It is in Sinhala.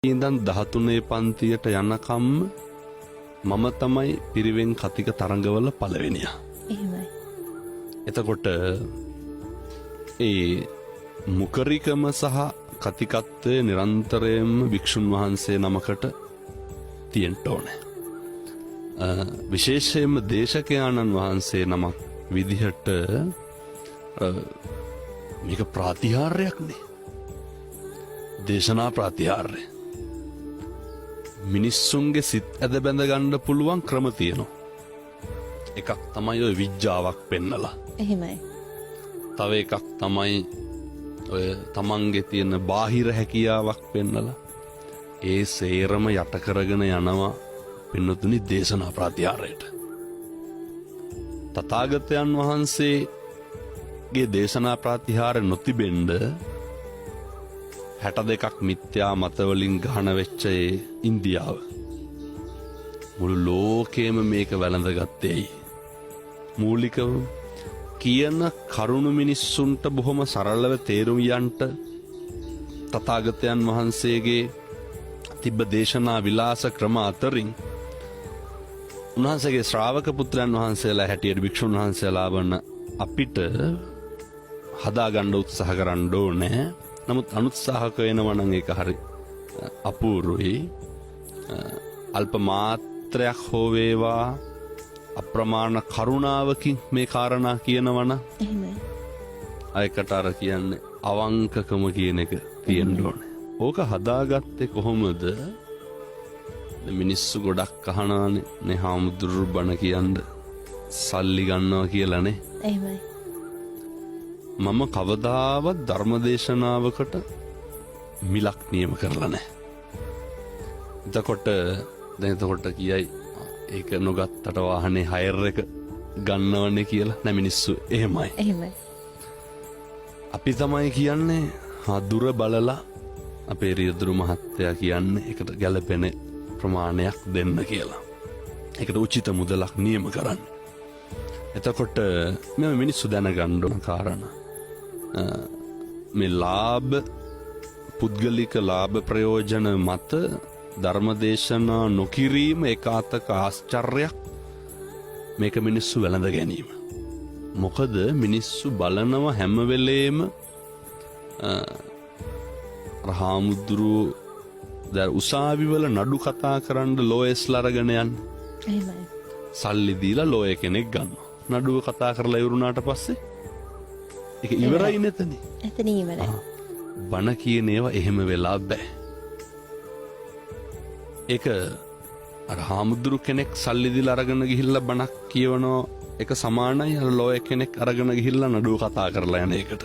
ඉඳන් 13 පන්තියට යනකම් මම තමයි පිරිවෙන් කතික තරඟවල පළවෙනියා. එහෙමයි. එතකොට ඒ මුකරිකම සහ කතිකත්වයේ නිරන්තරයෙන්ම භික්ෂුන් වහන්සේ නමකට තියෙන්න ඕනේ. විශේෂයෙන්ම දේශකයාණන් වහන්සේ නමක් විදිහට මේක ප්‍රාතිහාර්යයක් නේ. දේශනා ප්‍රාතිහාර්ය. මිනිස්සුන්ගේ සිත් ඇද බැඳ ගන්න පුළුවන් ක්‍රම තියෙනවා. එකක් තමයි ඔය විඥාවක් පෙන්නලා. එහෙමයි. තව එකක් තමයි ඔය තමන්ගේ තියෙන බාහිර හැකියාවක් පෙන්නලා ඒ සේරම යට කරගෙන යනවා පින්නතුනි දේශනා ප්‍රාතිහාර්යයට. තථාගතයන් වහන්සේගේ දේශනා ප්‍රාතිහාර්ය නොතිබෙන්න 62ක් මිත්‍යා මතවලින් ගහන වෙච්ච ඒ ඉන්දියාව මුළු ලෝකෙම මේක වැළඳගත්තේ. මූලිකව කියන කරුණු මිනිස්සුන්ට බොහොම සරලව තේරුම් යන්ට තථාගතයන් වහන්සේගේ තිබ්බ දේශනා විලාස ක්‍රම අතරින් උන්වහන්සේගේ ශ්‍රාවක පුත්‍රයන් වහන්සේලා හැටියට භික්ෂුන් වහන්සේලා වන අපිට හදාගන්න උත්සාහ කරන්න ඕනේ. නමුත් අනුත්සාහක වෙනවා නම් ඒක හරි අපූර්වයි. අල්ප මාත්‍රයක් හෝ වේවා අප්‍රමාණ කරුණාවකින් මේ කාරණා කියනවන අයකට අර කියන්නේ අවංකකම කියන එක තියෙන්න ඕනේ. ඕක හදාගත්තේ කොහොමද? මිනිස්සු ගොඩක් අහනවානේ නේ හාමුදුරු බණ කියන්න සල්ලි ගන්නවා කියලානේ. එහෙමයි. මම කවදාවත් ධර්මදේශනාවකට මිලක් නියම කරලා නැහැ. එතකොට කියයි ඒක නොගත්තට වාහනේ හයර් එක ගන්නවන්නේ කියලා. නෑ මිනිස්සු එහෙමයි. එහෙමයි. අපි තමයි කියන්නේ දුර බලලා අපේ රියදුරු මහත්තයා කියන්නේ ඒකට ගැළපෙන ප්‍රමාණයක් දෙන්න කියලා. ඒකට උචිත මුදලක් නියම කරන්න. එතකොට මේ මිනිස්සු දැනගන්න ඕන කාරණා මේ ලාභ පුද්ගලික ලාභ ප්‍රයෝජන මත ධර්මදේශනා නොකිරීම ඒකාතක ආශ්චර්යයක්. මේක මිනිස්සු වැළඳ ගැනීම. මොකද මිනිස්සු බලනවා හැම වෙලේම හාමුදුරු උසාවිවල නඩු කතා කරන්න ලෝයස්ලා අරගෙන යන්නේ. එහෙමයි. සල්ලි දීලා ලෝය කෙනෙක් ගන්නවා. නඩුව කතා කරලා ඉවරුණාට පස්සේ ඒක ඉවරයි නැතනේ. එතන ඉවරයි. බණ කියන ඒවා එහෙම වෙලා බෑ. ඒක අර හාමුදුරු කෙනෙක් සල්ලි දීලා අරගෙන ගිහිල්ලා බණක් කියවනවා ඒක සමානයි අර ලෝය කෙනෙක් අරගෙන ගිහිල්ලා නඩුව කතා කරලා යන එකට.